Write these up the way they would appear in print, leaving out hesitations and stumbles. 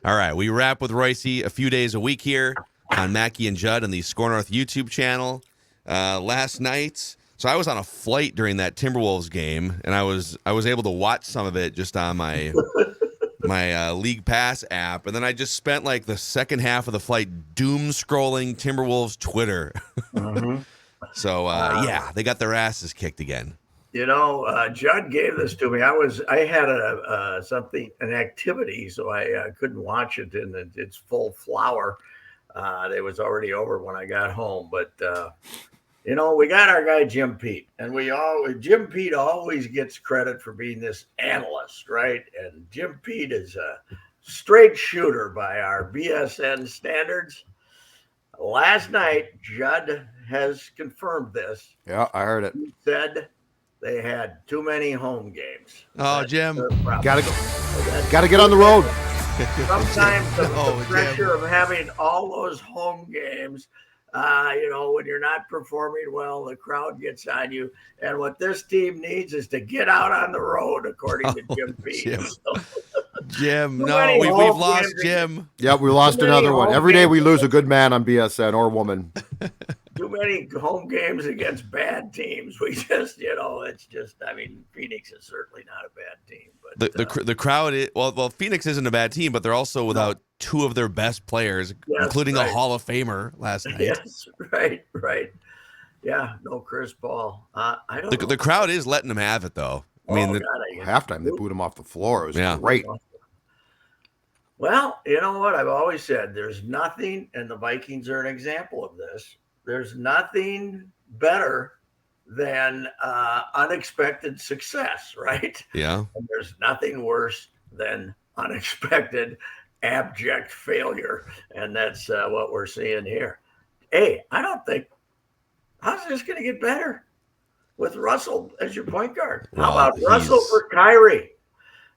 All right, we wrap with Reusse a few days a week here on Mackey and Judd on the Score North YouTube channel. Last night, so I was on a flight during that Timberwolves game, and I was able to watch some of it just on my League Pass app, and then I just spent like the second half of the flight doom scrolling Timberwolves Twitter. Mm-hmm. So yeah, they got their asses kicked again. Judd gave this to me. I had an activity, so I couldn't watch it in its full flower. It was already over when I got home, but we got our guy Jim Pete, and Jim Pete always gets credit for being this analyst, right? And Jim Pete is a straight shooter by our BSN standards. Last night, Judd has confirmed this. Yeah, I heard it. He said they had too many home games. Oh, Jim, gotta get on the road. Sometimes the pressure of having all those home games, when you're not performing well, the crowd gets on you. And what this team needs is to get out on the road, according to Jim Pete. Jim, no, we've lost Jim. Yeah, we lost another one. Every day we lose a good man on BSN or woman. Too many home games against bad teams. We just, it's just. I mean, Phoenix is certainly not a bad team, but the crowd. Well, Phoenix isn't a bad team, but they're also without two of their best players, including a Hall of Famer last night. Yes, right. Yeah, no Chris Paul. I don't know. The crowd is letting them have it, though. I mean, halftime they booed him off the floor. It was great. Well, you know what? I've always said there's nothing, and the Vikings are an example of this. There's nothing better than unexpected success, right? Yeah. And there's nothing worse than unexpected, abject failure. And that's what we're seeing here. Hey, I don't think, how's this going to get better with Russell as your point guard? How about Russell for Kyrie?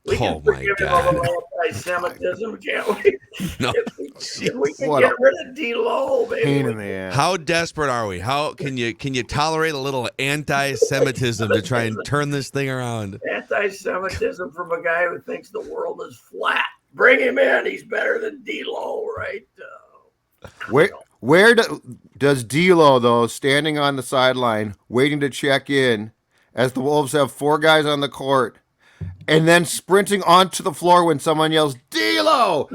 We can forgive him a little anti-Semitism, can't we? No. If we can get rid of D-Lo, baby. Pain in the ass. How desperate are we? How can you tolerate a little anti-Semitism to try and turn this thing around? Anti-Semitism from a guy who thinks the world is flat. Bring him in. He's better than D-Lo, right? Where does D-Lo, though, standing on the sideline, waiting to check in, as the Wolves have four guys on the court, and then sprinting onto the floor when someone yells, D-Lo!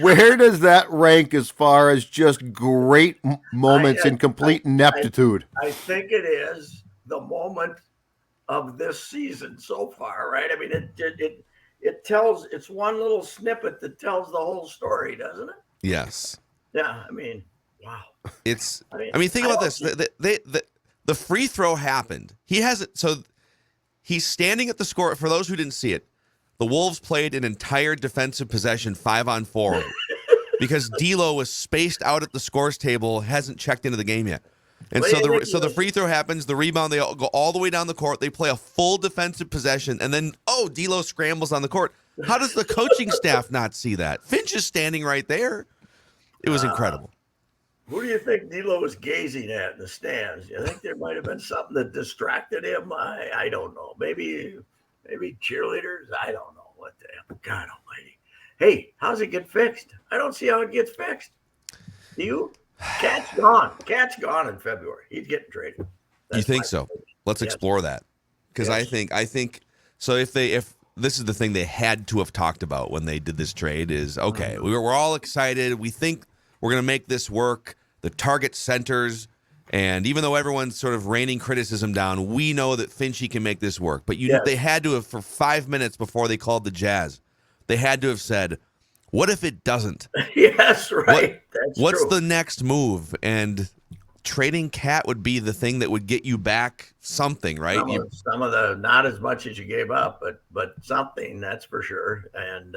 Where does that rank as far as just great moments in complete ineptitude? I think it is the moment of this season so far, right? I mean, it tells, it's one little snippet that tells the whole story, doesn't it? Yes. Yeah, I mean, wow. Think about this. The free throw happened. He has it. So he's standing at the score. For those who didn't see it, the Wolves played an entire defensive possession 5-on-4 because D'Lo was spaced out at the scores table, hasn't checked into the game yet. And so the free throw happens, the rebound, they all go all the way down the court. They play a full defensive possession, and then, D'Lo scrambles on the court. How does the coaching staff not see that? Finch is standing right there. It was incredible. Who do you think D'Lo was gazing at in the stands? You think there might have been something that distracted him? I don't know. Maybe cheerleaders? I don't know. What the hell? God almighty. Hey, how's it get fixed? I don't see how it gets fixed. Do you? Cat's gone. Cat's gone in February. He's getting traded. You think so? Let's explore that. Because I think so. If this is the thing they had to have talked about when they did this trade is, okay, we're all excited. We think we're going to make this work. The target centers, and even though everyone's sort of raining criticism down, we know that Finchy can make this work. But they had to have, for 5 minutes before they called the Jazz, they had to have said, what if it doesn't? Yes, right. What's the next move? And trading Cat would be the thing that would get you back something, right? Some of the, not as much as you gave up, but something, that's for sure. And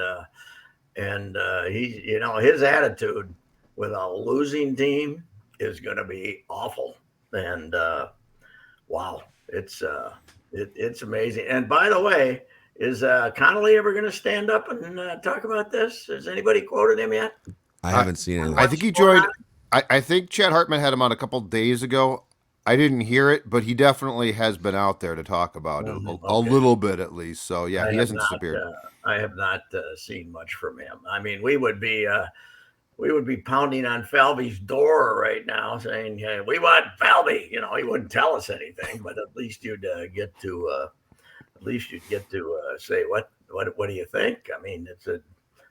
he, his attitude with a losing team is going to be awful. And wow, it's amazing. And by the way, is Connolly ever going to stand up and talk about this? Has anybody quoted him yet? I haven't seen it. I think he joined. I think Chad Hartman had him on a couple days ago. I didn't hear it, but he definitely has been out there to talk about it a Okay. little bit at least. So yeah, he hasn't not. disappeared. I have not seen much from him. I mean, we would be pounding on Falvey's door right now, saying, "Hey, we want Falvey." You know, he wouldn't tell us anything, but at least you'd get to say what do you think? I mean,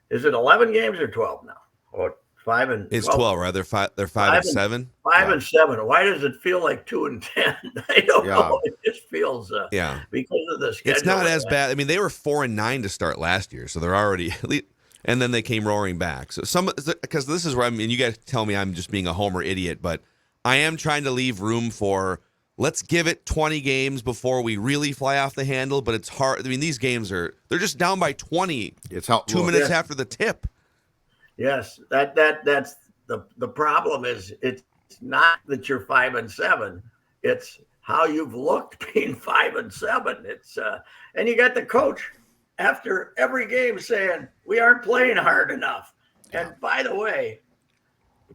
is it 11 games or 12 now, or 5 and 12? It's 12, right? They're 5 and 7. 5 and 7. Why does it feel like 2 and 10? I don't know. It just feels Yeah. because of the schedule. It's not as bad. I mean, they were 4-9 to start last year, so they're already and then they came roaring back. So because this is where you guys tell me I'm just being a homer idiot, but I am trying to leave room for let's give it 20 games before we really fly off the handle. But it's hard. I mean, these games they're just down by 20. It's how 2 minutes after the tip. Yes, that's the problem. Is it's not that you're 5 and 7. It's how you've looked being 5 and 7. It's and you got the coach after every game saying we aren't playing hard enough. And by the way,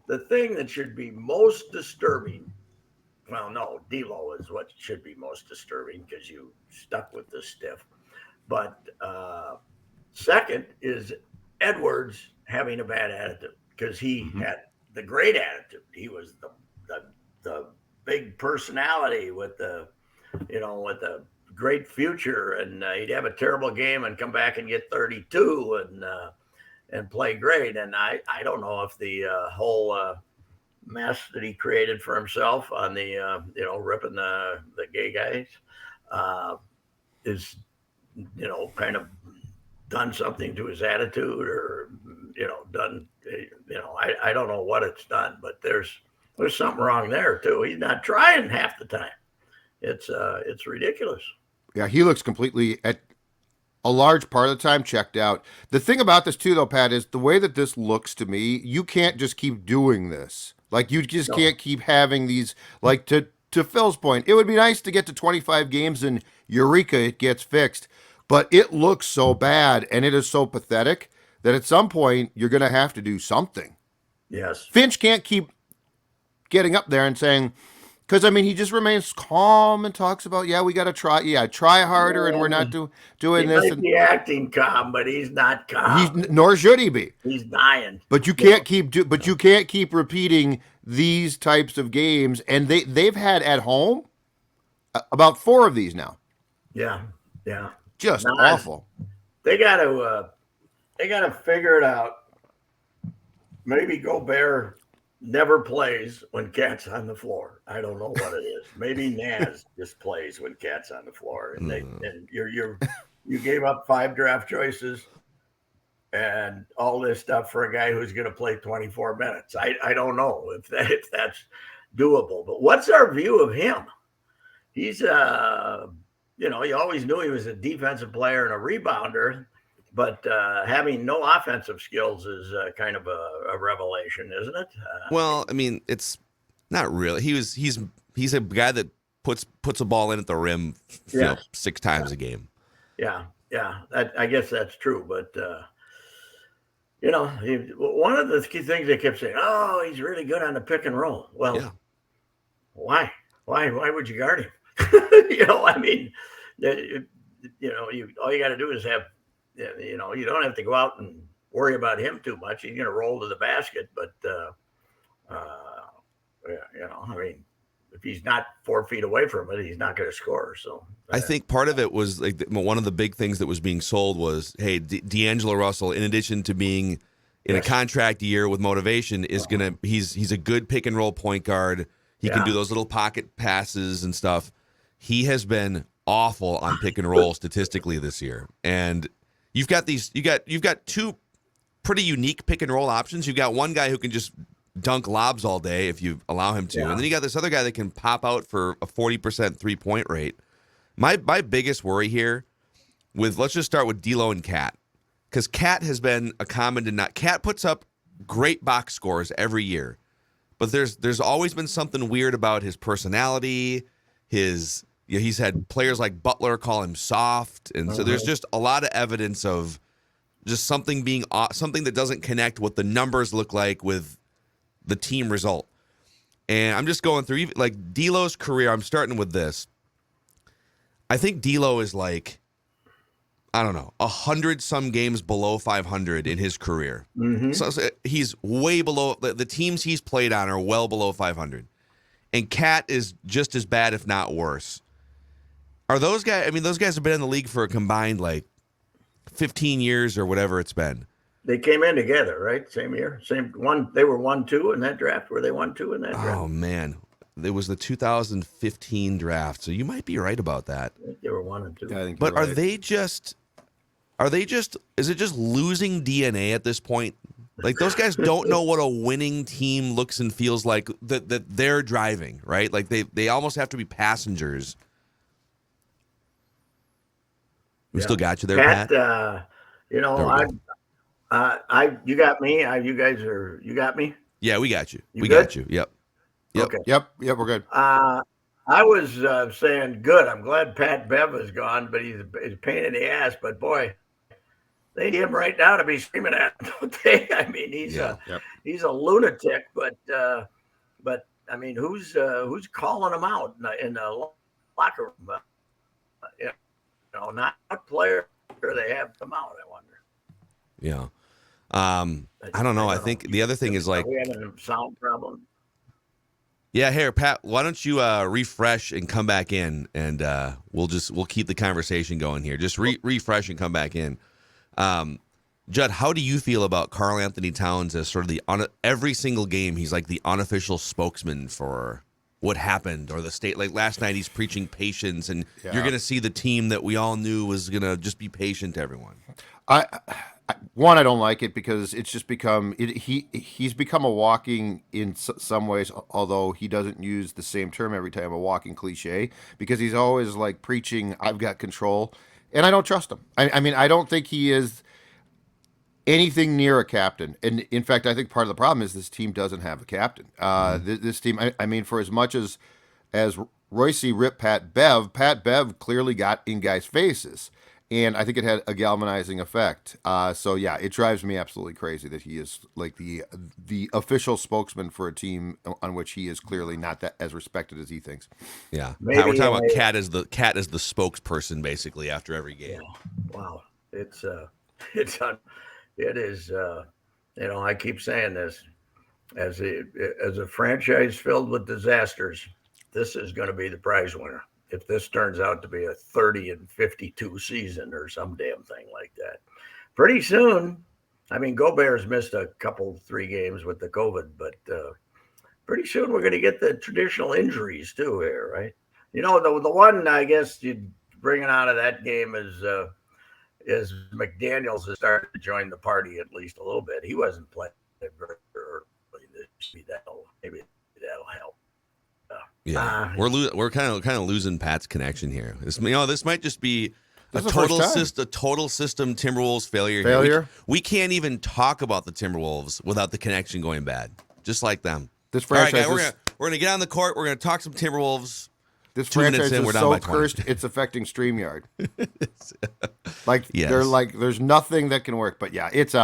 the thing that should be most disturbing, well, no, D'Lo is what should be most disturbing because you stuck with the stiff. But second is Edwards having a bad attitude because he had the great attitude. He was the big personality with the great future, and he'd have a terrible game and come back and get 32 and play great. And I don't know if the whole mess that he created for himself on the ripping the gay guys is kind of done something to his attitude, or done I don't know what it's done, but there's something wrong there too. He's not trying half the time. It's ridiculous. Yeah, he looks completely at a large part of the time checked out. The thing about this too, though, Pat, is the way that this looks to me. You can't just keep doing this. Like you just can't keep having these. Like to Phil's point, it would be nice to get to 25 games and eureka, it gets fixed. But it looks so bad and it is so pathetic that at some point you're going to have to do something. Yes, Finch can't keep getting up there and saying. Because, I mean, he just remains calm and talks about, we got to try. Yeah, try harder, and we're not doing this. He might be acting calm, but he's not calm. Nor should he be. He's dying. But you can't you can't keep repeating these types of games. And they've had at home about 4 of these now. Yeah. Just awful. They got to figure it out. Maybe Gobert never plays when Cat's on the floor. I don't know what it is. Maybe Naz just plays when Cat's on the floor, and you gave up 5 draft choices and all this stuff for a guy who's going to play 24 minutes. I don't know if that's doable. But what's our view of him? He's you always knew he was a defensive player and a rebounder. But having no offensive skills is kind of a revelation, isn't it? Well, I mean, it's not really. He's a guy that puts a ball in at the rim 6 times a game. Yeah. I guess that's true. But one of the key things they kept saying, "Oh, he's really good on the pick and roll." Well, why? Why would you guard him? I mean, all you got to do is have. You don't have to go out and worry about him too much. He's going to roll to the basket, but I mean, if he's not 4 feet away from it, he's not going to score. So I think part of it was like one of the big things that was being sold was, hey, D'Angelo Russell, in addition to being in a contract year with motivation, is he's a good pick and roll point guard. He can do those little pocket passes and stuff. He has been awful on pick and roll statistically this year, and you've got 2 pretty unique pick and roll options. You've got one guy who can just dunk lobs all day if you allow him to, and then you got this other guy that can pop out for a 40% 3-point rate. My biggest worry here let's just start with D'Lo and Cat, because Cat has been a common denominator. Cat puts up great box scores every year, but there's always been something weird about his personality. He's had players like Butler call him soft, and so there's just a lot of evidence of just something that doesn't connect what the numbers look like with the team result. And I'm just going through like D'Lo's career. I'm starting with this. I think D'Lo is like, I don't know, 100-some games below 500 in his career. Mm-hmm. So he's way below. The teams he's played on are well below 500. And Cat is just as bad, if not worse. Are those guys? I mean, those guys have been in the league for a combined like 15 years or whatever it's been. They came in together, right? Same year, same one. They were 1-2 in that draft. Were they 1-2 in that draft? Oh man, it was the 2015 draft. So you might be right about that. I think they were 1 and 2. I think But you're are right. they just? Is it just losing DNA at this point? Like those guys don't know what a winning team looks and feels like that they're driving, right? Like they almost have to be passengers. We still got you there, Pat. You know, There we you got me. You got me. Yeah, we got you. You We good? got you. Yep. Yep. Okay. Yep, we're good. I was saying good. I'm glad Pat Bev is gone, but he's a pain in the ass. But boy, they need him right now to be screaming at him, don't they? I mean, he's a lunatic, but I mean, who's calling him out in the locker room? You know, not a player. They have come out. I wonder. Yeah. I don't know. I think the other thing is like, are we having a sound problem? yeah, here, Pat, why don't you refresh and come back in, and we'll keep the conversation going here. Just refresh and come back in. Judd, how do you feel about Karl Anthony Towns as sort of every single game he's like the unofficial spokesman for what happened or the state? Like last night, he's preaching patience, and you're going to see the team that we all knew was going to just be patient to everyone. I don't like it because it's just become he's become a walking in some ways, although he doesn't use the same term every time, a walking cliche, because he's always like preaching I've got control, and I don't trust him. I mean, I don't think he is anything near a captain, and in fact I think part of the problem is this team doesn't have a captain. This team, I mean, for as much as Reusse ripped Pat Bev clearly got in guys' faces. And I think it had a galvanizing effect. So yeah, it drives me absolutely crazy that he is like the official spokesman for a team on which he is clearly not that as respected as he thinks. Yeah, Pat, we're talking about Cat as the spokesperson basically after every game. Yeah. Wow, it is. You know, I keep saying this as a franchise filled with disasters. This is going to be the prize winner. If this turns out to be a 30-52 season or some damn thing like that, pretty soon, I mean, Gobert's missed a couple, 3 games with the COVID, but pretty soon we're going to get the traditional injuries too here, right? You know, the one I guess you'd bring it out of that game is McDaniels has started to join the party at least a little bit. He wasn't playing very early this year. Maybe that'll help. Yeah, we're kind of losing Pat's connection here. This might just be a This is the total first time. total system Timberwolves failure. Failure? We can't even talk about the Timberwolves without the connection going bad, just like them. This All right, franchise, guys, we're gonna get on the court. We're gonna talk some Timberwolves. this 2 minutes franchise in, we're is down so by 20. cursed it's affecting StreamYard. Yes. They're like there's nothing that can work. But yeah, it's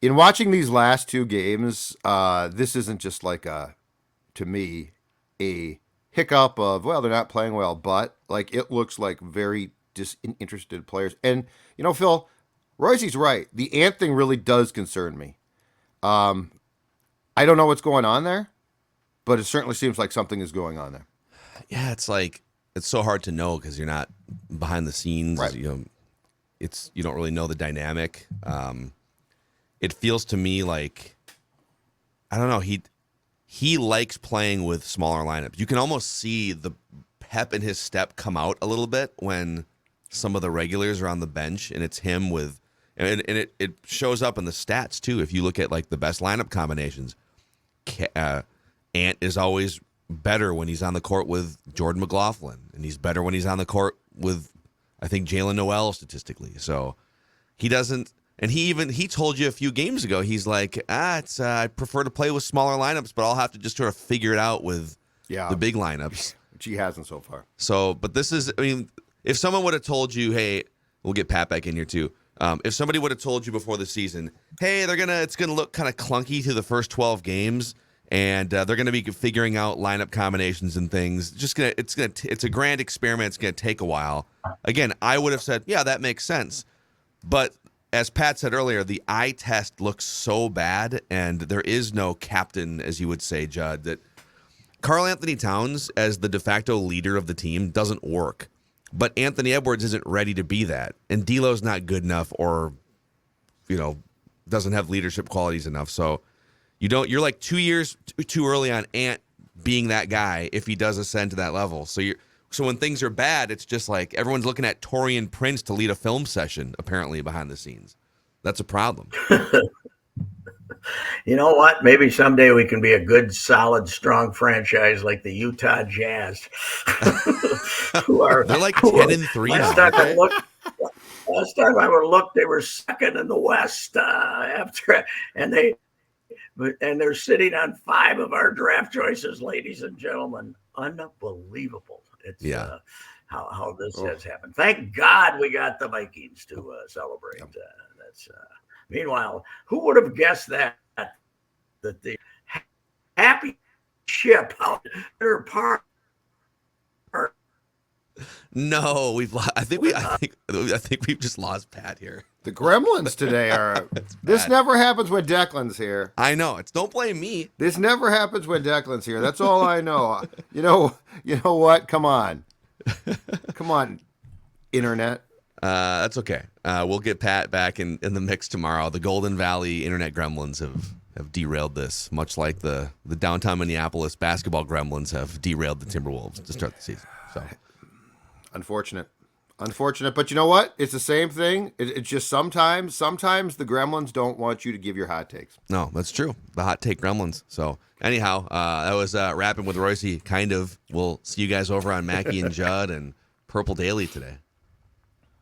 in watching these last 2 games, this isn't just like to me a hiccup of, well, they're not playing well, but like it looks like very disinterested players. And you know, Phil, Royce's right. The Ant thing really does concern me. I don't know what's going on there, but it certainly seems like something is going on there. Yeah, it's like it's so hard to know because you're not behind the scenes. Right. You don't really know the dynamic. It feels to me like I don't know. He likes playing with smaller lineups. You can almost see the pep in his step come out a little bit when some of the regulars are on the bench, and it's him with, and it shows up in the stats too. If you look at like the best lineup combinations, Ant is always better when he's on the court with Jordan McLaughlin, and he's better when he's on the court with, I think, Jalen Noel statistically. So he doesn't. And he told you a few games ago, he's like, I prefer to play with smaller lineups, but I'll have to just sort of figure it out with the big lineups. Which he hasn't so far. So, but this is, I mean, if someone would have told you, hey, we'll get Pat back in here too. If somebody would have told you before the season, hey, it's gonna look kind of clunky through the first 12 games, and they're going to be figuring out lineup combinations and things. It's a grand experiment. It's going to take a while. Again, I would have said, yeah, that makes sense. But as Pat said earlier, the eye test looks so bad, and there is no captain, as you would say, Judd, that Karl Anthony Towns as the de facto leader of the team doesn't work. But Anthony Edwards isn't ready to be that. And D'Lo's not good enough or, doesn't have leadership qualities enough. So you're like 2 years too early on Ant being that guy if he does ascend to that level. So when things are bad, it's just like everyone's looking at Taurean Prince to lead a film session, apparently, behind the scenes. That's a problem. You know what? Maybe someday we can be a good, solid, strong franchise like the Utah Jazz. They're like 10-3 now. Last time I looked, they were second in the West and they're sitting on 5 of our draft choices, ladies and gentlemen. Unbelievable. It's how this has happened. Thank God we got the Vikings to celebrate. Meanwhile, who would have guessed that the happy ship out there part? No, I think we've just lost Pat here. The Gremlins today are. This never happens when Declan's here. I know. Don't blame me. This never happens when Declan's here. That's all I know. You know what? Come on, internet. That's okay. We'll get Pat back in the mix tomorrow. The Golden Valley internet gremlins have derailed this, much like the downtown Minneapolis basketball gremlins have derailed the Timberwolves to start the season. So unfortunate, but you know what? It's the same thing. It's just sometimes the gremlins don't want you to give your hot takes. No, that's true. The hot take gremlins. So anyhow, that was Rapping with Reusse. Kind of. We'll see you guys over on Mackey and Judd and Purple Daily today.